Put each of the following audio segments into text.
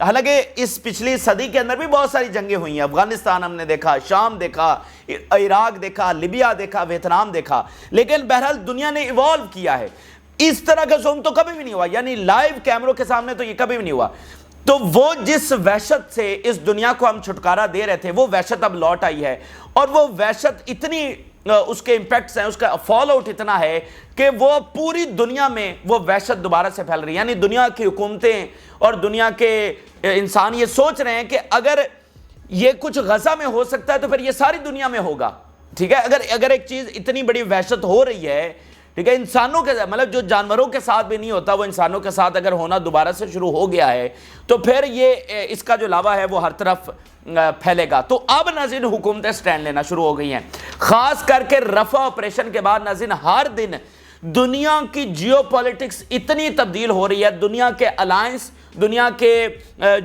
حالانکہ اس پچھلی صدی کے اندر بھی بہت ساری جنگیں ہوئی ہیں، افغانستان ہم نے دیکھا، شام دیکھا، عراق دیکھا، لیبیا دیکھا، ویتنام دیکھا، لیکن بہرحال دنیا نے ایوالو کیا ہے۔ اس طرح کا ظلم تو کبھی بھی نہیں ہوا، یعنی لائیو کیمروں کے سامنے تو یہ کبھی بھی نہیں ہوا۔ تو وہ جس وحشت سے اس دنیا کو ہم چھٹکارا دے رہے تھے، وہ وحشت اب لوٹ آئی ہے، اور وہ وحشت اتنی اس کے امپیکٹس ہیں، اس کا فال آؤٹ اتنا ہے کہ وہ پوری دنیا میں وہ وحشت دوبارہ سے پھیل رہی ہے۔ یعنی دنیا کی حکومتیں اور دنیا کے انسان یہ سوچ رہے ہیں کہ اگر یہ کچھ غزہ میں ہو سکتا ہے تو پھر یہ ساری دنیا میں ہوگا، ٹھیک ہے۔ اگر ایک چیز اتنی بڑی وحشت ہو رہی ہے، ٹھیک ہے، انسانوں کے مطلب جو جانوروں کے ساتھ بھی نہیں ہوتا وہ انسانوں کے ساتھ اگر ہونا دوبارہ سے شروع ہو گیا ہے تو پھر یہ اس کا جو لاوا ہے وہ ہر طرف پھیلے گا۔ تو اب ناظرین حکومتیں سٹینڈ لینا شروع ہو گئی ہیں، خاص کر کے رفح آپریشن کے بعد ناظرین ہر دن دنیا کی جیو پولیٹکس اتنی تبدیل ہو رہی ہے، دنیا کے الائنس، دنیا کے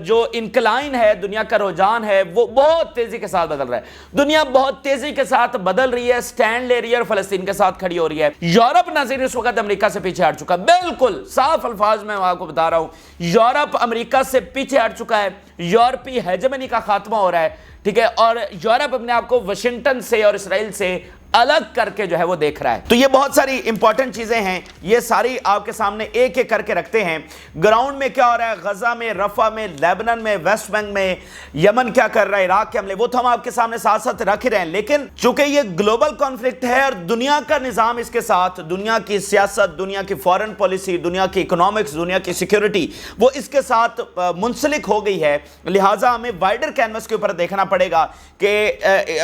جو انکلائن ہے، دنیا کا رجحان ہے، وہ بہت تیزی کے ساتھ بدل رہا ہے۔ دنیا بہت تیزی کے ساتھ بدل رہی ہے، سٹینڈ لے رہی ہے اور فلسطین کے ساتھ کھڑی ہو رہی ہے۔ یورپ ناظرین اس وقت امریکہ سے پیچھے ہٹ چکا ہے، بالکل صاف الفاظ میں آپ کو بتا رہا ہوں، یورپ امریکہ سے پیچھے ہٹ چکا ہے، یورپی ہیجمنی کا خاتمہ ہو رہا ہے، ٹھیک ہے، اور یورپ اپنے آپ کو واشنگٹن سے اور اسرائیل سے الگ کر کے جو ہے وہ دیکھ رہا ہے۔ تو یہ بہت ساری امپورٹنٹ چیزیں ہیں، یہ ساری آپ کے سامنے ایک ایک کر کے رکھتے ہیں۔ گراؤنڈ میں کیا ہو رہا ہے، غزہ میں، رفح میں، لیبنان میں، ویسٹ بینک میں، یمن کیا کر رہا ہے، عراق کے حملے، وہ تو ہم آپ کے سامنے ساتھ ساتھ رکھ رہے ہیں، لیکن چونکہ یہ گلوبل کانفلکٹ ہے اور دنیا کا نظام اس کے ساتھ، دنیا کی سیاست، دنیا کی فورن پالیسی، دنیا کی اکنامکس، دنیا کی سیکیورٹی، وہ اس کے ساتھ منسلک ہو گئی ہے، لہٰذا ہمیں وائڈر کینوس کے اوپر دیکھنا پڑے گا کہ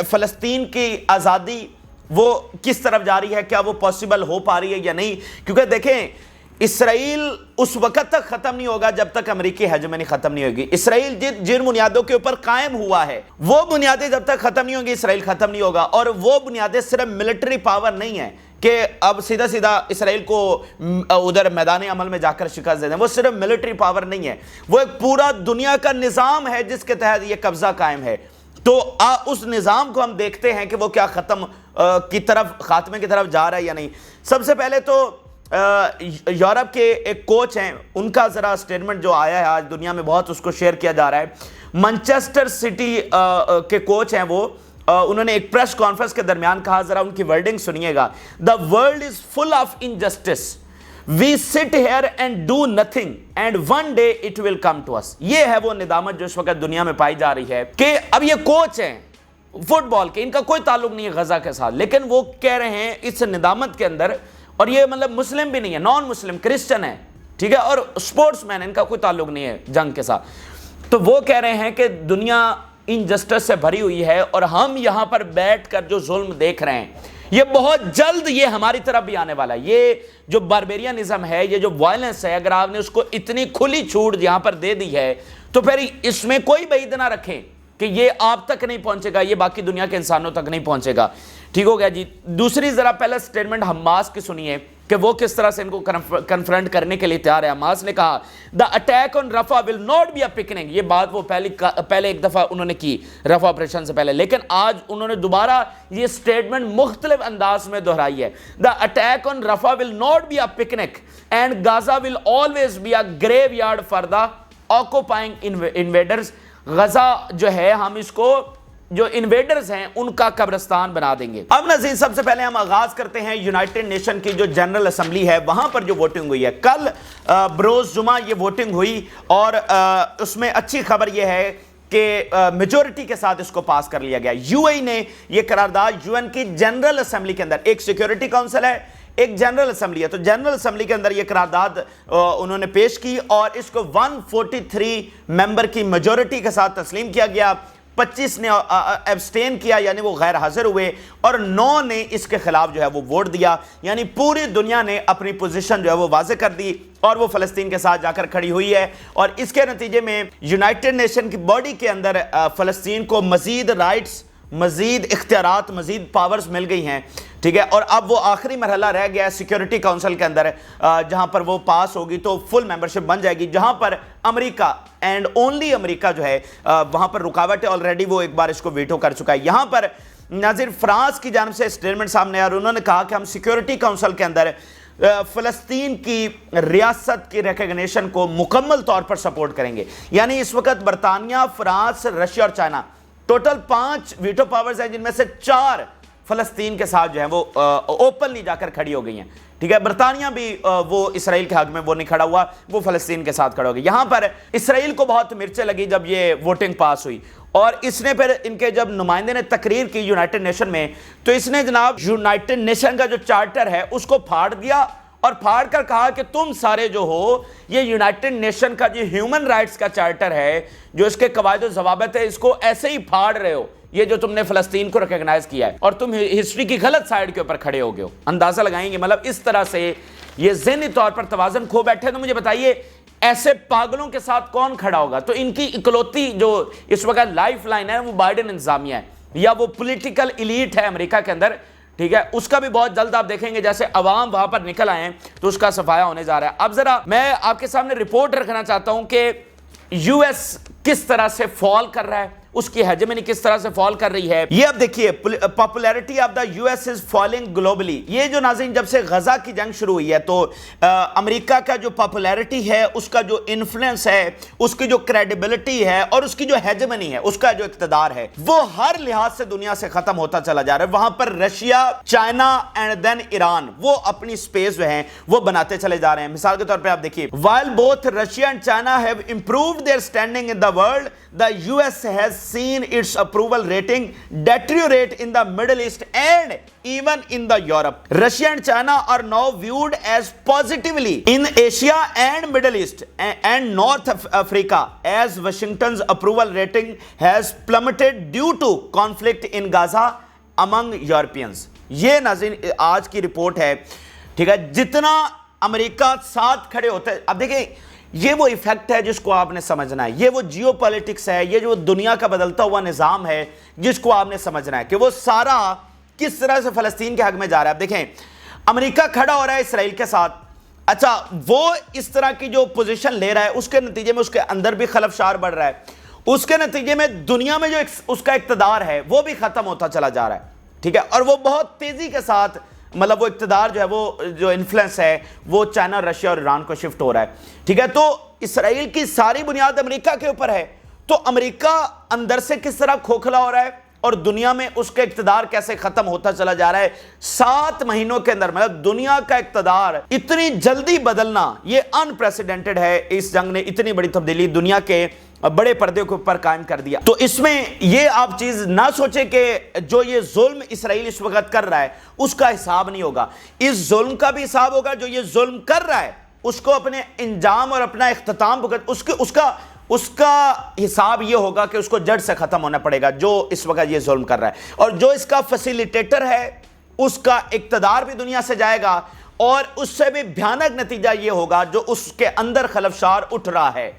فلسطین کی آزادی وہ کس طرف جا رہی ہے، کیا وہ پاسبل ہو پا رہی ہے یا نہیں، کیونکہ دیکھیں اسرائیل اس وقت تک ختم نہیں ہوگا جب تک امریکی ہیجمنی ختم نہیں ہوگی۔ اسرائیل جن بنیادوں کے اوپر قائم ہوا ہے وہ بنیادیں جب تک ختم نہیں ہوں گی اسرائیل ختم نہیں ہوگا، اور وہ بنیادیں صرف ملٹری پاور نہیں ہیں کہ اب سیدھا سیدھا اسرائیل کو ادھر میدان عمل میں جا کر شکست دے دیں، وہ صرف ملٹری پاور نہیں ہے، وہ ایک پورا دنیا کا نظام ہے جس کے تحت یہ قبضہ قائم ہے۔ تو اس نظام کو ہم دیکھتے ہیں کہ وہ کیا خاتمے کی طرف جا رہا ہے یا نہیں۔ سب سے پہلے تو یورپ کے ایک کوچ ہیں، ان کا ذرا سٹیٹمنٹ جو آیا ہے آج دنیا میں بہت اس کو شیئر کیا جا رہا ہے۔ مانچسٹر سٹی کے کوچ ہیں وہ، انہوں نے ایک پریس کانفرنس کے درمیان کہا، ذرا ان کی ورڈنگ سنیے گا، "The world is full of injustice. We sit here and do nothing and one day it will come to us." یہ ہے وہ ندامت جو اس وقت دنیا میں پائی جا رہی ہے کہ اب یہ کوچ ہیں فٹ بال کے، ان کا کوئی تعلق نہیں ہے غزہ کے ساتھ، لیکن وہ کہہ رہے ہیں اس ندامت کے اندر، اور یہ مطلب مسلم بھی نہیں ہے، نان مسلم کرسچن ہے، ٹھیک ہے، اور سپورٹس مین، ان کا کوئی تعلق نہیں ہے جنگ کے ساتھ، تو وہ کہہ رہے ہیں کہ دنیا انجسٹس سے بھری ہوئی ہے اور ہم یہاں پر بیٹھ کر جو ظلم دیکھ رہے ہیں یہ بہت جلد یہ ہماری طرف بھی آنے والا ہے۔ یہ جو باربیرینزم ہے، یہ جو وائلنس ہے، اگر آپ نے اس کو اتنی کھلی چھوٹ یہاں پر دے دی ہے تو پھر اس میں کوئی بعید نہ رکھیں کہ یہ آپ تک نہیں پہنچے گا، یہ باقی دنیا کے انسانوں تک نہیں پہنچے گا، ٹھیک ہو گیا جی۔ دوسری ذرا پہلے سٹیٹمنٹ حماس کی سنیے کہ وہ کس طرح سے ان کو کنفرنٹ کرنے کے لیے تیار ہے۔ حماس نے کہا "The attack on Rafah will not be a picnic." یہ بات وہ پہلے ایک دفعہ انہوں نے کی رفح آپریشن سے پہلے، لیکن آج انہوں نے دوبارہ یہ سٹیٹمنٹ مختلف انداز میں دہرائی ہے۔ "The attack on Rafah will not be a picnic and Gaza will always be a graveyard for the occupying invaders." Gaza جو ہے ہم اس کو جو انویڈرز ہیں ان کا قبرستان بنا دیں گے۔ اب ناظرین سب سے پہلے ہم آغاز کرتے ہیں یونائٹڈ نیشن کی جو جنرل اسمبلی ہے وہاں پر جو ووٹنگ ہوئی ہے۔ کل بروز جمعہ یہ ووٹنگ ہوئی اور اس میں اچھی خبر یہ ہے کہ میجورٹی کے ساتھ اس کو پاس کر لیا گیا۔ یو اے نے یہ قرارداد یو این کی جنرل اسمبلی کے اندر، ایک سیکیورٹی کونسل ہے، ایک جنرل اسمبلی ہے، تو جنرل اسمبلی کے اندر یہ قرارداد انہوں نے پیش کی اور اس کو 143 ممبر کی میجورٹی کے ساتھ تسلیم کیا گیا۔ 25 نے ایبسٹین کیا یعنی وہ غیر حاضر ہوئے، اور 9 نے اس کے خلاف جو ہے وہ ووٹ دیا، یعنی پوری دنیا نے اپنی پوزیشن جو ہے وہ واضح کر دی اور وہ فلسطین کے ساتھ جا کر کھڑی ہوئی ہے۔ اور اس کے نتیجے میں یونائٹڈ نیشن کی باڈی کے اندر فلسطین کو مزید رائٹس، مزید اختیارات، مزید پاورز مل گئی ہیں، ٹھیک ہے، اور اب وہ آخری مرحلہ رہ گیا ہے سیکیورٹی کونسل کے اندر، جہاں پر وہ پاس ہوگی تو فل ممبرشپ بن جائے گی، جہاں پر امریکہ اینڈ اونلی امریکہ جو ہے وہاں پر رکاوٹ ہے، آلریڈی وہ ایک بار اس کو ویٹو کر چکا ہے۔ یہاں پر ناظر فرانس کی جانب سے اسٹیٹمنٹ سامنے آیا اور انہوں نے کہا کہ ہم سیکیورٹی کونسل کے اندر فلسطین کی ریاست کی ریکگنیشن کو مکمل طور پر سپورٹ کریں گے. یعنی اس وقت برطانیہ، فرانس، رشیا اور چائنا ٹوٹل 5 ویٹو پاورز ہیں، جن میں سے 4 فلسطین کے ساتھ جو ہیں وہ اوپنلی جا کر کھڑی ہو گئی ہیں. ٹھیک ہے، برطانیہ بھی وہ اسرائیل کے حق میں وہ نہیں کھڑا ہوا، وہ فلسطین کے ساتھ کھڑا ہو گیا. یہاں پر اسرائیل کو بہت مرچیں لگی جب یہ ووٹنگ پاس ہوئی، اور اس نے پھر ان کے جب نمائندے نے تقریر کی یونائٹڈ نیشن میں، تو اس نے جناب یونائٹڈ نیشن کا جو چارٹر ہے اس کو پھاڑ دیا، اور پھاڑ کر کہا کہ تم سارے جو ہو یہ یونائٹڈ نیشن کا جو ہیومن رائٹس کا چارٹر ہے، جو اس کے قواعد و ضوابط ہے، اس کو ایسے ہی پھاڑ رہے ہو، یہ جو تم نے فلسطین کو ریکگنائز کیا ہے، اور تم ہسٹری کی غلط سائیڈ کے اوپر کھڑے ہو گئے ہو. اندازہ لگائیں گے مطلب اس طرح سے یہ ذہنی طور پر توازن کھو بیٹھے. تو مجھے بتائیے ایسے پاگلوں کے ساتھ کون کھڑا ہوگا؟ تو ان کی اکلوتی جو اس وقت لائف لائن ہے وہ بائیڈن انتظامیہ ہے، یا وہ پولیٹیکل ایلیٹ ہے امریکہ کے اندر. ٹھیک ہے، اس کا بھی بہت جلد آپ دیکھیں گے جیسے عوام وہاں پر نکل آئے ہیں تو اس کا صفایا ہونے جا رہا ہے. اب ذرا میں آپ کے سامنے رپورٹ رکھنا چاہتا ہوں کہ یو ایس کس طرح سے فال کر رہا ہے، اس کی ہیجمنی کس طرح سے فال کر رہی ہے. یہ اب دیکھیے popularity of the U S is falling globally. یہ جو ناظرین جب سے غزہ کی جنگ شروع ہوئی ہے تو امریکہ کا جو پاپولیرٹی ہے، اس کا جو انفلوئنس ہے، اس کی جو کریڈیبلٹی ہے، اور اس کی جو ہیجمنی ہے، اس کا جو اقتدار ہے، وہ ہر لحاظ سے دنیا سے ختم ہوتا چلا جا رہا ہے. وہاں پر Russia, China and then Iran وہ اپنی سپیس جو ہیں وہ بناتے چلے جا رہے ہیں. مثال کے طور پہ آپ دیکھیے، while both Russia and China have improved their standing in the world, the US has seen its approval rating deteriorate in the Middle East and even in the Europe. Russia and China are now viewed as positively in Asia and Middle East and North Africa, as Washington's approval rating has plummeted due to conflict in Gaza among Europeans. یہ ناظرین آج کی report ہے. ٹھیک ہے، جتنا امریکہ ساتھ کھڑے ہوتے ہیں، اب دیکھیں یہ وہ ایفیکٹ ہے جس کو آپ نے سمجھنا ہے، یہ وہ جیو پالیٹکس ہے، یہ جو دنیا کا بدلتا ہوا نظام ہے جس کو آپ نے سمجھنا ہے کہ وہ سارا کس طرح سے فلسطین کے حق میں جا رہا ہے. اب دیکھیں امریکہ کھڑا ہو رہا ہے اسرائیل کے ساتھ، اچھا وہ اس طرح کی جو پوزیشن لے رہا ہے اس کے نتیجے میں اس کے اندر بھی خلفشار بڑھ رہا ہے، اس کے نتیجے میں دنیا میں جو اس کا اقتدار ہے وہ بھی ختم ہوتا چلا جا رہا ہے. ٹھیک ہے، اور وہ بہت تیزی کے ساتھ مطلب وہ اقتدار جو ہے وہ جو انفلوئنس ہے وہ چائنا، رشیا اور ایران کو شفٹ ہو رہا ہے. ٹھیک ہے، تو اسرائیل کی ساری بنیاد امریکہ کے اوپر ہے، تو امریکہ اندر سے کس طرح کھوکھلا ہو رہا ہے اور دنیا میں اس کا اقتدار کیسے ختم ہوتا چلا جا رہا ہے. 7 مہینوں کے اندر مطلب دنیا کا اقتدار اتنی جلدی بدلنا یہ انپریسیڈنٹڈ ہے. اس جنگ نے اتنی بڑی تبدیلی دنیا کے بڑے پردے کے اوپر قائم کر دیا. تو اس میں یہ آپ چیز نہ سوچیں کہ جو یہ ظلم اسرائیل اس وقت کر رہا ہے اس کا حساب نہیں ہوگا. اس ظلم کا بھی حساب ہوگا. جو یہ ظلم کر رہا ہے اس کو اپنے انجام اور اپنا اختتام اس کا حساب یہ ہوگا کہ اس کو جڑ سے ختم ہونا پڑے گا جو اس وقت یہ ظلم کر رہا ہے. اور جو اس کا فیسیلیٹیٹر ہے اس کا اقتدار بھی دنیا سے جائے گا، اور اس سے بھی بھیانک نتیجہ یہ ہوگا جو اس کے اندر خلفشار اٹھ رہا ہے.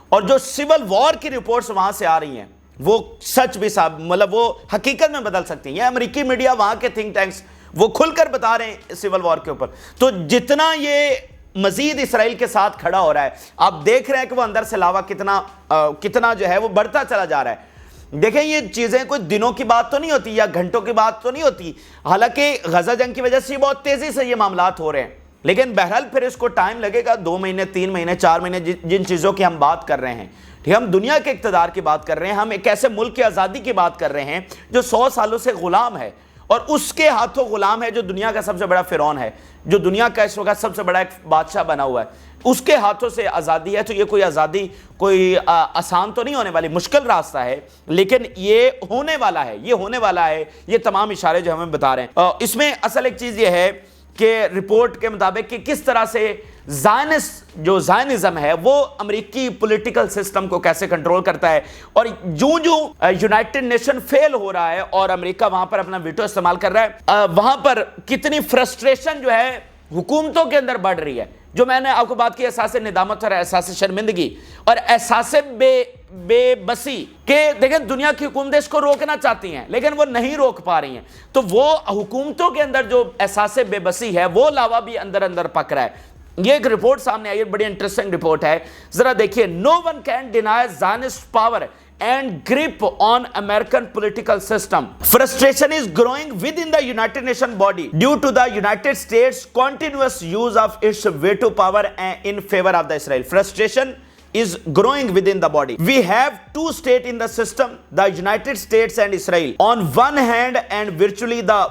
اور جو سول وار کی رپورٹس وہاں سے آ رہی ہیں وہ سچ بھی مطلب وہ حقیقت میں بدل سکتی ہیں. یہ امریکی میڈیا، وہاں کے تھنک ٹینکس وہ کھل کر بتا رہے ہیں سول وار کے اوپر. تو جتنا یہ مزید اسرائیل کے ساتھ کھڑا ہو رہا ہے، آپ دیکھ رہے ہیں کہ وہ اندر سے لاوا کتنا جو ہے وہ بڑھتا چلا جا رہا ہے. دیکھیں یہ چیزیں کوئی دنوں کی بات تو نہیں ہوتی یا گھنٹوں کی بات تو نہیں ہوتی. حالانکہ غزہ جنگ کی وجہ سے بہت تیزی سے یہ معاملات ہو رہے ہیں، لیکن بہرحال پھر اس کو ٹائم لگے گا. 2 مہینے، 3 مہینے، 4 مہینے جن چیزوں کی ہم بات کر رہے ہیں. ٹھیک، ہم دنیا کے اقتدار کی بات کر رہے ہیں، ہم ایک ایسے ملک کی آزادی کی بات کر رہے ہیں جو 100 سالوں سے غلام ہے، اور اس کے ہاتھوں غلام ہے جو دنیا کا سب سے بڑا فرعون ہے، جو دنیا کا اس وقت سب سے بڑا ایک بادشاہ بنا ہوا ہے. اس کے ہاتھوں سے آزادی ہے. تو یہ کوئی آزادی کوئی آسان تو نہیں ہونے والی، مشکل راستہ ہے، لیکن یہ ہونے والا ہے. یہ تمام اشارے جو ہمیں بتا رہے ہیں. اس میں اصل ایک چیز یہ ہے کہ رپورٹ کے مطابق کہ کس طرح سے زائنزم ہے وہ امریکی پولیٹیکل سسٹم کو کیسے کنٹرول کرتا ہے، اور جو یونائٹڈ نیشن فیل ہو رہا ہے اور امریکہ وہاں پر اپنا ویٹو استعمال کر رہا ہے، وہاں پر کتنی فرسٹریشن جو ہے حکومتوں کے اندر بڑھ رہی ہے. جو میں نے آپ کو بات کی احساس ندامت اور احساس شرمندگی اور احساس بے بسی کہ دیکھیں دنیا کی حکومتیں اس کو روکنا چاہتی ہیں لیکن وہ نہیں روک پا رہی ہیں. تو وہ حکومتوں کے اندر جو احساس بے بسی ہے وہ لاوا بھی اندر پک رہا ہے. یہ ایک رپورٹ سامنے آئی ہے، بڑی انٹرسٹنگ رپورٹ ہے، ذرا دیکھیے. No one can deny Zionist power and grip on American political system. Frustration is growing within the United Nations body due to the United States continuous use of its veto power in favor of the Israel. Frustration is growing within the body. We have two states in the system, the United States and Israel on one hand and virtually the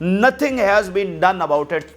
Nothing has been done about it.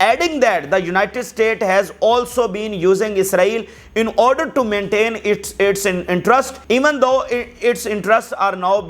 adding that the United States has also been using Israel in order to maintain its interest, even though its interests are now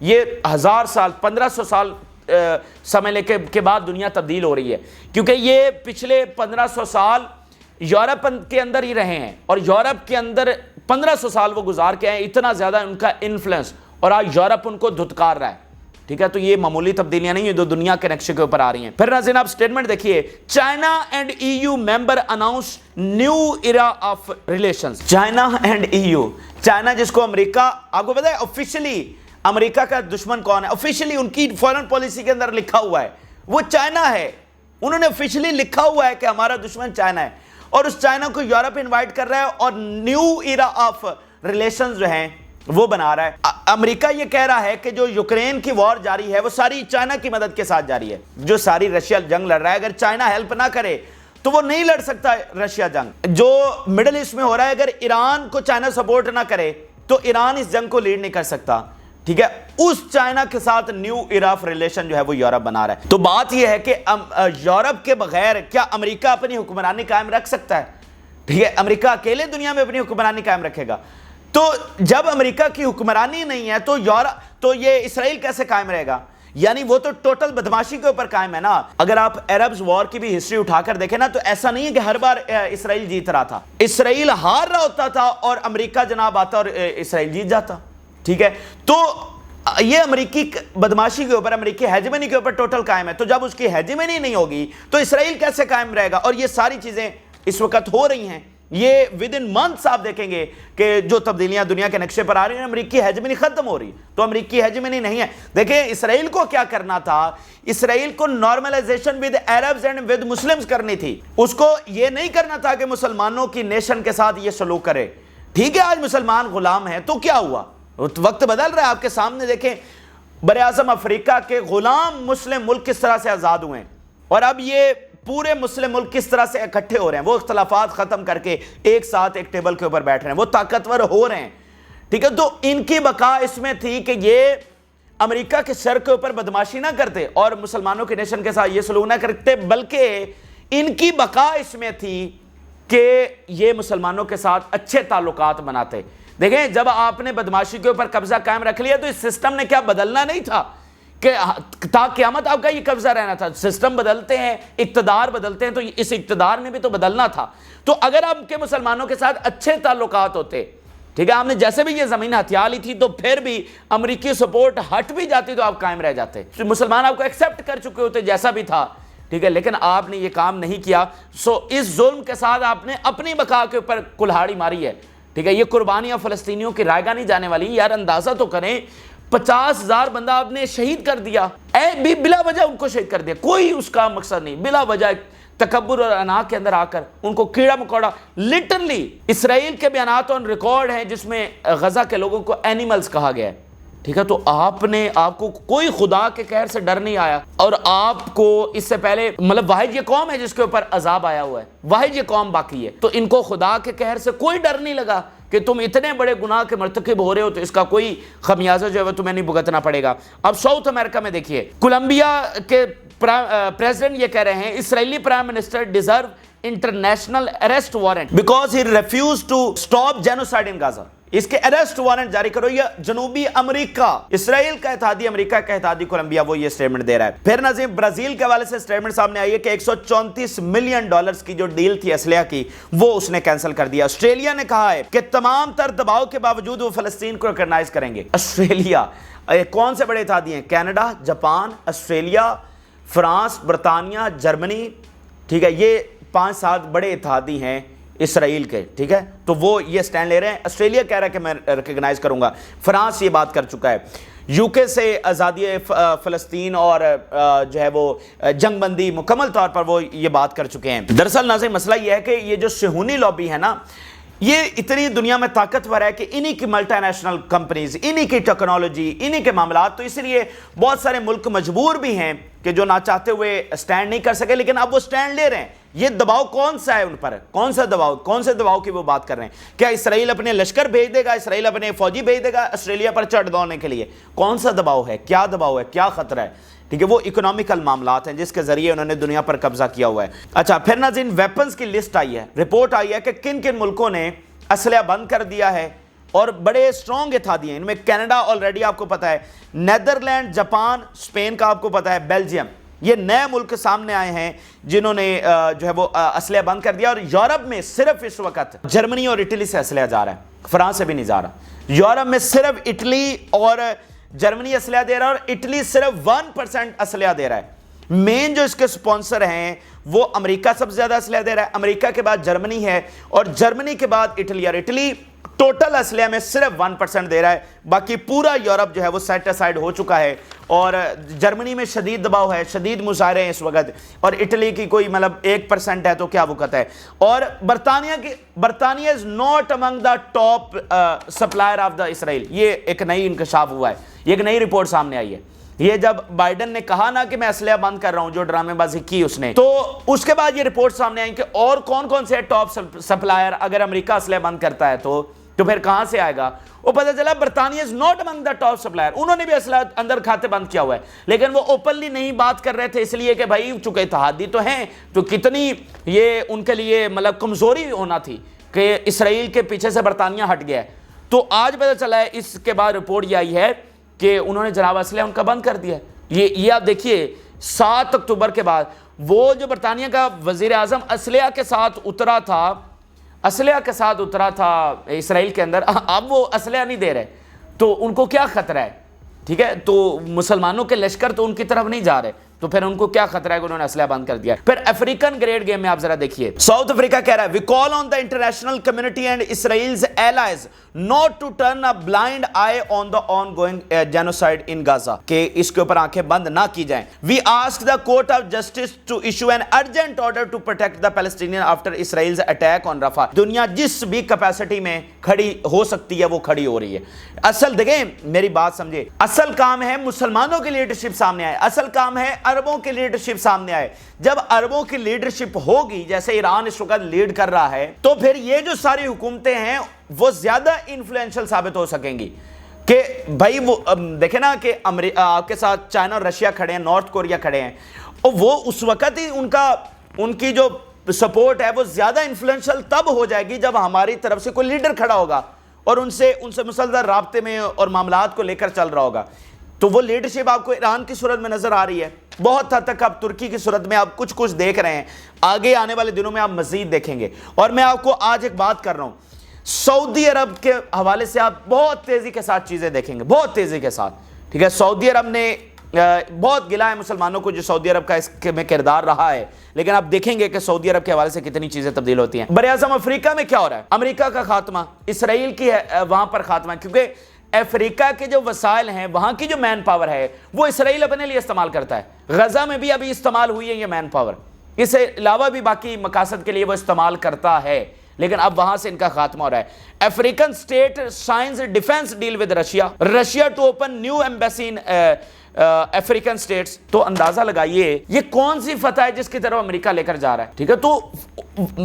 یہ 1000 سال 1500 سال سمے لے کے بعد دنیا تبدیل ہو رہی ہے، کیونکہ یہ پچھلے 1500 سال یورپ کے اندر ہی رہے ہیں، اور یورپ کے اندر 1500 سال وہ گزار کے ہیں، اتنا زیادہ ان کا انفلوئنس، اور آج یورپ ان کو دھتکار رہا ہے، ٹھیک ہے؟ تو یہ معمولی تبدیلیاں نہیں ہیں جو دنیا کے نقشے کے اوپر آ رہی ہیں۔ پھر ناظرین آپ سٹیٹمنٹ دیکھیے، China and EU member announce new era of relations. China and EU، China جس کو امریکہ، آپ کو پتہ ہے آفیشلی امریکہ کا دشمن کون ہے؟ آفیشلی ان کی فورن پالیسی کے اندر لکھا ہوا ہے وہ چائنا ہے، انہوں نے آفیشلی لکھا ہوا ہے کہ ہمارا دشمن چائنا ہے، اور اس چائنا کو یورپ انوائٹ کر رہا ہے اور نیو ایرا آف ریلیشنز جو ہیں وہ بنا رہا ہے۔ امریکہ یہ کہہ رہا ہے کہ جو یوکرین کی وار جاری ہے وہ ساری چائنا کی مدد کے ساتھ جاری ہے، جو ساری رشیا جنگ لڑ رہا ہے، اگر چائنا ہیلپ نہ کرے تو وہ نہیں لڑ سکتا رشیا جنگ۔ جو مڈل ایسٹ میں ہو رہا ہے، اگر ایران کو چائنا سپورٹ نہ کرے تو ایران اس جنگ کو لیڈ نہیں کر سکتا، ٹھیک ہے؟ اس چائنا کے ساتھ نیو ایرا آف ریلیشن جو ہے وہ یورپ بنا رہا ہے۔ تو بات یہ ہے کہ یورپ کے بغیر کیا امریکہ اپنی حکمرانی قائم رکھ سکتا ہے؟ ٹھیک ہے، امریکہ اکیلے دنیا میں اپنی حکمرانی قائم رکھے گا؟ تو جب امریکہ کی حکمرانی نہیں ہے تو یہ اسرائیل کیسے قائم رہے گا؟ یعنی وہ تو ٹوٹل بدماشی کے اوپر قائم ہے نا۔ اگر آپ عربز وار کی بھی ہسٹری اٹھا کر دیکھیں نا تو ایسا نہیں ہے کہ ہر بار اسرائیل جیت رہا تھا، اسرائیل ہار رہا ہوتا تھا اور امریکہ جناب آتا اور اسرائیل جیت جاتا، ٹھیک ہے؟ تو یہ امریکی بدماشی کے اوپر، امریکی ہیجمنی کے اوپر ٹوٹل قائم ہے، تو جب اس کی ہیجمنی نہیں ہوگی تو اسرائیل کیسے قائم رہے گا؟ اور یہ ساری چیزیں اس وقت ہو رہی ہیں، یہ ود ان منتھس آپ دیکھیں گے کہ جو تبدیلیاں دنیا کے نقشے پر آ رہی ہیں، امریکی ہیجمنی ختم ہو رہی، تو امریکی ہیجمنی نہیں ہے۔ دیکھیں اسرائیل کو کیا کرنا تھا، اسرائیل کو normalization with Arabs and with Muslims کرنی تھی، اس کو یہ نہیں کرنا تھا کہ مسلمانوں کی نیشن کے ساتھ یہ سلوک کرے، ٹھیک ہے؟ آج مسلمان غلام ہیں تو کیا ہوا؟ وقت بدل رہا ہے، آپ کے سامنے دیکھیں براعظم افریقہ کے غلام مسلم ملک کس طرح سے آزاد ہوئے ہیں، اور اب یہ پورے مسلم ملک کس طرح سے اکٹھے ہو رہے ہیں، وہ اختلافات ختم کر کے ایک ساتھ ایک ٹیبل کے اوپر بیٹھ رہے ہیں، وہ طاقتور ہو رہے ہیں، ٹھیک ہے؟ تو ان کی بقا اس میں تھی کہ یہ امریکہ کے سر کے اوپر بدماشی نہ کرتے اور مسلمانوں کے نیشن کے ساتھ یہ سلوک نہ کرتے، بلکہ ان کی بقا اس میں تھی کہ یہ مسلمانوں کے ساتھ اچھے تعلقات بناتے۔ دیکھیں جب آپ نے بدماشی کے اوپر قبضہ قائم رکھ لیا تو اس سسٹم نے کیا بدلنا نہیں تھا کہ تا قیامت آپ کا یہ قبضہ رہنا تھا، سسٹم بدلتے ہیں، اقتدار بدلتے ہیں، تو اس اقتدار نے بھی تو بدلنا تھا۔ تو اگر آپ کے مسلمانوں کے ساتھ اچھے تعلقات ہوتے، ٹھیک ہے، آپ نے جیسے بھی یہ زمین ہتھیا لی تھی تو پھر بھی امریکی سپورٹ ہٹ بھی جاتی تو آپ قائم رہ جاتے، مسلمان آپ کو ایکسیپٹ کر چکے ہوتے جیسا بھی تھا، ٹھیک ہے؟ لیکن آپ نے یہ کام نہیں کیا، سو اس ظلم کے ساتھ آپ نے اپنی بقا کے اوپر کلہاڑی ماری ہے، ٹھیک ہے؟ یہ قربانیاں فلسطینیوں کی رائے گاہ نہیں جانے والی، یار اندازہ تو کریں 50,000 بندہ آپ نے شہید کر دیا، بلا وجہ ان کو شہید کر دیا، کوئی اس کا مقصد نہیں، بلا وجہ تکبر اور انا کے اندر آ کر ان کو کیڑا مکوڑا، لٹرلی اسرائیل کے بیانات اور ریکارڈ ہیں جس میں غزہ کے لوگوں کو اینیملز کہا گیا ہے، ٹھیک ہے؟ تو آپ کو کوئی خدا کے قہر سے ڈر نہیں آیا، اور آپ کو اس سے پہلے مطلب واحد یہ قوم ہے جس کے اوپر عذاب آیا ہوا ہے، واحد یہ قوم باقی ہے، تو ان کو خدا کے قہر سے کوئی ڈر نہیں لگا کہ تم اتنے بڑے گناہ کے مرتکب ہو رہے ہو تو اس کا کوئی خمیازہ جو ہے تمہیں نہیں بھگتنا پڑے گا۔ اب ساؤتھ امریکہ میں دیکھیے، کولمبیا کے پریزیڈنٹ یہ کہہ رہے ہیں Israeli prime minister deserve international arrest warrant because he refuse to stop genocide in Gaza, اس کے اریسٹ وارنٹ جاری کرو۔ یہ جنوبی امریکہ، اسرائیل کا اتحادی، امریکہ کا اتحادی کولمبیا، وہ یہ سٹیٹمنٹ دے رہا ہے۔ پھر ناظرین برازیل کے حوالے سے سٹیٹمنٹ سامنے آئی ہے کہ $134 ملین کی جو ڈیل تھی اسلحہ کی وہ اس نے کینسل کر دیا۔ آسٹریلیا نے کہا ہے کہ تمام تر دباؤ کے باوجود وہ فلسطین کو ریکگنائز کریں گے۔ آسٹریلیا کون سے بڑے اتحادی ہیں؟ کینیڈا، جاپان، آسٹریلیا، فرانس، برطانیہ، جرمنی، ٹھیک ہے؟ یہ 5-7 بڑے اتحادی ہیں اسرائیل کے، ٹھیک ہے؟ تو وہ یہ سٹینڈ لے رہے ہیں۔ آسٹریلیا کہہ رہا ہے کہ میں ریکگنائز کروں گا، فرانس یہ بات کر چکا ہے، UK سے آزادی فلسطین اور جو ہے وہ جنگ بندی مکمل طور پر وہ یہ بات کر چکے ہیں۔ دراصل ناظرین مسئلہ یہ ہے کہ یہ جو صہیونی لابی ہے نا، یہ اتنی دنیا میں طاقتور ہے کہ انہی کی ملٹی نیشنل کمپنیز، انہی کی ٹیکنالوجی، انہی کے معاملات، تو اس لیے بہت سارے ملک مجبور بھی ہیں کہ جو نہ چاہتے ہوئے سٹینڈ نہیں کر سکے، لیکن اب وہ سٹینڈ لے رہے ہیں۔ یہ دباؤ کون سا ہے ان پر؟ کون سا دباؤ؟ کون سے دباؤ کی وہ بات کر رہے ہیں؟ کیا اسرائیل اپنے لشکر بھیج دے گا؟ اسرائیل اپنے فوجی بھیج دے گا آسٹریلیا پر چڑھ دوڑنے کے لیے؟ کون سا دباؤ ہے؟ کیا دباؤ ہے؟ کیا خطرہ ہے؟ ٹھیک ہے، وہ اکنامیکل معاملات ہیں جس کے ذریعے انہوں نے دنیا پر قبضہ کیا ہوا ہے۔ اچھا، پھر ناظرین ویپنز کی لسٹ آئی ہے، رپورٹ آئی ہے کہ کن کن ملکوں نے اسلحہ بند کر دیا ہے اور بڑے سٹرونگ اتحادی ہیں، ان میں کینیڈا آلریڈی آپ کو پتا ہے، نیدرلینڈ، جاپان، اسپین کا آپ کو پتا ہے، بیلجیم، یہ نئے ملک سامنے آئے ہیں جنہوں نے جو ہے وہ اسلحہ بند کر دیا. اور یورپ میں صرف اس وقت جرمنی اور اٹلی سے اسلحہ جا رہا ہے، فرانس سے بھی نہیں جا رہا. یورپ میں صرف اٹلی اور جرمنی اسلحہ دے رہا ہے، اور اٹلی صرف 1% اسلحہ دے رہا ہے. مین جو اس کے سپانسر ہیں وہ امریکہ سب سے زیادہ اسلحہ دے رہا ہے، امریکہ کے بعد جرمنی ہے، اور جرمنی کے بعد اٹلی، اور اٹلی ٹوٹل اسلحہ میں صرف 1% دے رہا ہے. باقی پورا یورپ جو ہے وہ سیٹ اسائڈ ہو چکا ہے، اور جرمنی میں شدید دباؤ ہے، شدید مظاہرے ہیں اس وقت، اور اٹلی کی کوئی مطلب 1% ہے تو کیا وقت ہے. اور برطانیہ is not among the top supplier of the Israel. یہ ایک نئی انکشاف ہوا ہے، یہ ایک نئی رپورٹ سامنے آئی ہے. یہ جب بائیڈن نے کہا نا کہ میں اسلحہ بند کر رہا ہوں، جو ڈرامے بازی کی اس نے، تو اس کے بعد یہ رپورٹ سامنے آئی کہ اور کون کون سے ٹاپ سپلائر، اگر امریکہ اسلحہ بند کرتا ہے تو پھر کہاں سے آئے گا. وہ پتہ چلا برطانیہ is not among the top supplier. انہوں نے بھی اسلحہ اندر کھاتے بند کیا ہوا ہے، لیکن وہ اوپنلی نہیں بات کر رہے تھے، اس لیے کہ بھائی چونکہ اتحادی تو ہیں، تو کتنی یہ ان کے لیے مطلب کمزوری ہونا تھی کہ اسرائیل کے پیچھے سے برطانیہ ہٹ گیا ہے. تو آج پتہ چلا ہے، اس کے بعد رپورٹ یہ آئی ہے کہ انہوں نے جناب اسلحہ ان کا بند کر دیا ہے. یہ آپ دیکھیے 7 اکتوبر کے بعد وہ جو برطانیہ کا وزیر اعظم اسلحہ کے ساتھ اترا تھا اسرائیل کے اندر، اب وہ اسلحہ نہیں دے رہے، تو ان کو کیا خطرہ ہے؟ ٹھیک ہے، تو مسلمانوں کے لشکر تو ان کی طرف نہیں جا رہے، تو پھر ان کو کیا خطرہ ہے کہ انہوں نے اسلحہ بند کر دیا. پھر افریقن گریڈ گیم میں آپ ذرا دیکھیے، ساؤتھ افریقہ کہہ رہا ہے we call on the international community and Israel's allies not to turn a blind eye on the ongoing genocide in Gaza, کہ اس کے اوپر آنکھیں بند نہ کی جائیں. We ask the court of justice to issue an urgent order to protect the Palestinians after Israel's attack on Rafah. دنیا جس بھی کیپیسٹی میں کھڑی ہو سکتی ہے وہ کھڑی ہو رہی ہے. اصل دیکھیں میری بات سمجھے، اصل کام ہے مسلمانوں کی لیڈرشپ سامنے آئے، اصل کام ہے عربوں کی لیڈرشپ سامنے آئے. جب عربوں کی لیڈرشپ ہوگی، جیسے ایران اس وقت لیڈ کر رہا ہے، تو پھر یہ جو ساری حکومتیں ہیں وہ زیادہ انفلوئنشل ثابت ہو سکیں گی. کہ بھائی وہ دیکھیں نا کہ آپ کے ساتھ چائنا اور رشیا کھڑے ہیں، نارتھ کوریا کھڑے ہیں، اور وہ اس وقت ہی ان کی جو سپورٹ ہے وہ زیادہ انفلوئنشل تب ہو جائے گی جب ہماری طرف سے کوئی لیڈر کھڑا ہوگا اور ان سے مسلسل رابطے میں اور معاملات کو لے کر چل رہا ہوگا. تو وہ لیڈرشپ آپ کو ایران کی صورت میں نظر آ رہی ہے، بہت حد تک آپ ترکی کی صورت میں آپ کچھ دیکھ رہے ہیں، آگے آنے والے دنوں میں آپ مزید دیکھیں گے. اور میں آپ کو آج ایک بات کر رہا ہوں، سعودی عرب کے حوالے سے آپ بہت تیزی کے ساتھ چیزیں دیکھیں گے، بہت تیزی کے ساتھ. ٹھیک ہے، سعودی عرب نے بہت گلا ہے مسلمانوں کو جو سعودی عرب کا اس میں کردار رہا ہے، لیکن آپ دیکھیں گے کہ سعودی عرب کے حوالے سے کتنی چیزیں تبدیل ہوتی ہیں. براعظم افریقہ میں کیا ہو رہا ہے؟ امریکہ کا خاتمہ، اسرائیل کی وہاں پر خاتمہ، کیونکہ افریقہ کے جو وسائل ہیں، وہاں کی جو مین پاور ہے وہ اسرائیل اپنے لیے استعمال کرتا ہے. غزہ میں بھی ابھی استعمال ہوئی ہے یہ مین پاور، اس سے علاوہ بھی باقی مقاصد کے لیے وہ استعمال کرتا ہے، لیکن اب وہاں سے ان کا خاتمہ ہو رہا ہے. African state signs defence deal with Russia to open new embassy in African states. تو اندازہ لگائیے یہ کون سی فتح ہے جس کی طرف امریکہ لے کر جا رہا ہے. ٹھیک ہے، تو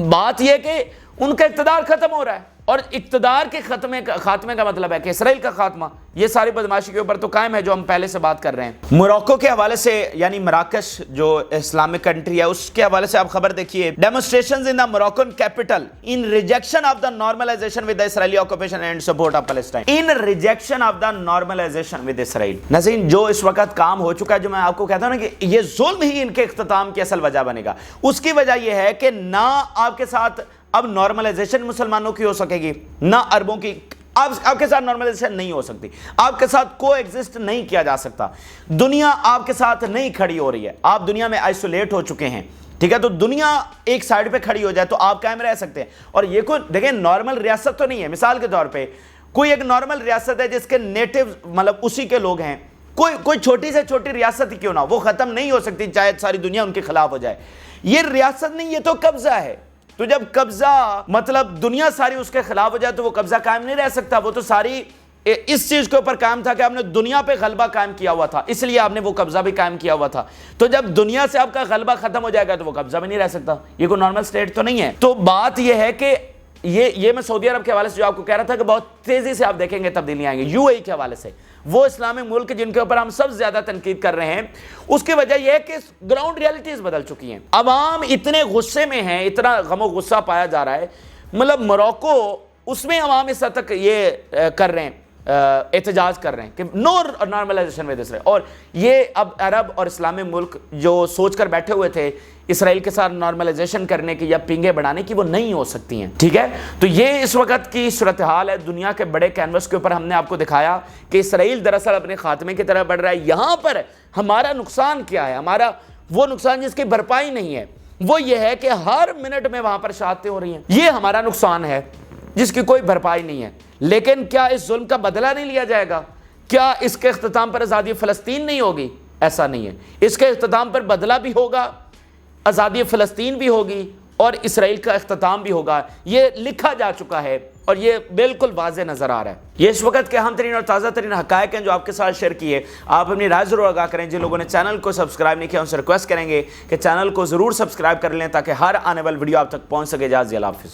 بات یہ کہ ان کا اقتدار ختم ہو رہا ہے، اور اقتدار کے خاتمے کا مطلب ہے کہ اسرائیل کا خاتمہ. یہ ساری بدماشی کے اوپر تو قائم ہے جو ہم پہلے سے بات کر رہے ہیں. موروکو کے حوالے سے، یعنی مراکش جو اسلامک کنٹری ہے، اس کے حوالے سے آپ خبر دیکھیے، demonstrations in the Moroccan capital in rejection of the normalisation with the Israeli occupation and support of Palestine. In rejection of the normalisation with Israel. ناظرین، جو اس وقت کام ہو چکا ہے، جو میں آپ کو کہتا ہوں نا کہ یہ ظلم ہی ان کے اختتام کی اصل وجہ بنے گا، اس کی وجہ یہ ہے کہ نہ آپ کے ساتھ اب نارملائزیشن مسلمانوں کی ہو سکے گی، نہ عربوں کی. آپ کے ساتھ نارملائزیشن نہیں ہو سکتی، آپ کے ساتھ کو ایگزسٹ نہیں کیا جا سکتا. دنیا آپ کے ساتھ نہیں کھڑی ہو رہی ہے، آپ دنیا میں آئسولیٹ ہو چکے ہیں. ٹھیک ہے، تو دنیا ایک سائیڈ پہ کھڑی ہو جائے تو آپ قائم رہ سکتے ہیں. اور یہ کوئی دیکھیں نارمل ریاست تو نہیں ہے. مثال کے طور پہ کوئی ایک نارمل ریاست ہے جس کے نیٹو مطلب اسی کے لوگ ہیں، کوئی چھوٹی سے چھوٹی ریاست ہی کیوں نہ، وہ ختم نہیں ہو سکتی چاہے ساری دنیا ان کے خلاف ہو جائے. یہ ریاست نہیں، یہ تو قبضہ ہے. تو جب قبضہ مطلب دنیا ساری اس کے خلاف ہو جائے تو وہ قبضہ قائم نہیں رہ سکتا. وہ تو ساری اس چیز کے اوپر قائم تھا کہ آپ نے دنیا پہ غلبہ قائم کیا ہوا تھا، اس لیے آپ نے وہ قبضہ بھی قائم کیا ہوا تھا. تو جب دنیا سے آپ کا غلبہ ختم ہو جائے گا تو وہ قبضہ بھی نہیں رہ سکتا. یہ کوئی نارمل سٹیٹ تو نہیں ہے. تو بات یہ ہے کہ یہ میں سعودی عرب کے حوالے سے جو آپ کو کہہ رہا تھا کہ بہت تیزی سے آپ دیکھیں گے تبدیلیاں آئیں گی. یو اے ای کے حوالے سے، وہ اسلامی ملک جن کے اوپر ہم سب سے زیادہ تنقید کر رہے ہیں، اس کی وجہ یہ ہے کہ گراؤنڈ ریالٹیز بدل چکی ہیں. عوام اتنے غصے میں ہیں، اتنا غم و غصہ پایا جا رہا ہے. مطلب موروکو اس میں عوام اس حد تک یہ کر رہے ہیں، احتجاج کر رہے ہیں کہ نو نارملائزیشن ود اسرائیل. اور یہ اب عرب اور اسلامی ملک جو سوچ کر بیٹھے ہوئے تھے اسرائیل کے ساتھ نارملائزیشن کرنے کی یا پنگیں بڑھانے کی، وہ نہیں ہو سکتی ہیں. ٹھیک ہے، تو یہ اس وقت کی صورتحال ہے. دنیا کے بڑے کینوس کے اوپر ہم نے آپ کو دکھایا کہ اسرائیل دراصل اپنے خاتمے کی طرف بڑھ رہا ہے. یہاں پر ہمارا نقصان کیا ہے؟ ہمارا وہ نقصان جس کی بھرپائی نہیں ہے، وہ یہ ہے کہ ہر منٹ میں وہاں پر شہادتیں ہو رہی ہیں. یہ ہمارا نقصان ہے جس کی کوئی بھرپائی نہیں ہے. لیکن کیا اس ظلم کا بدلہ نہیں لیا جائے گا؟ کیا اس کے اختتام پر آزادی فلسطین نہیں ہوگی؟ ایسا نہیں ہے. اس کے اختتام پر بدلہ بھی ہوگا، آزادی فلسطین بھی ہوگی، اور اسرائیل کا اختتام بھی ہوگا. یہ لکھا جا چکا ہے اور یہ بالکل واضح نظر آ رہا ہے. یہ اس وقت کے اہم ترین اور تازہ ترین حقائق ہیں جو آپ کے ساتھ شیئر کیے. آپ اپنی رائے ضرور آگاہ کریں. جن لوگوں نے چینل کو سبسکرائب نہیں کیا ان سے ریکویسٹ کریں گے کہ چینل کو ضرور سبسکرائب کر لیں تاکہ ہر آنے والی ویڈیو آپ تک پہنچ سکے. اجازت اللہ حافظ.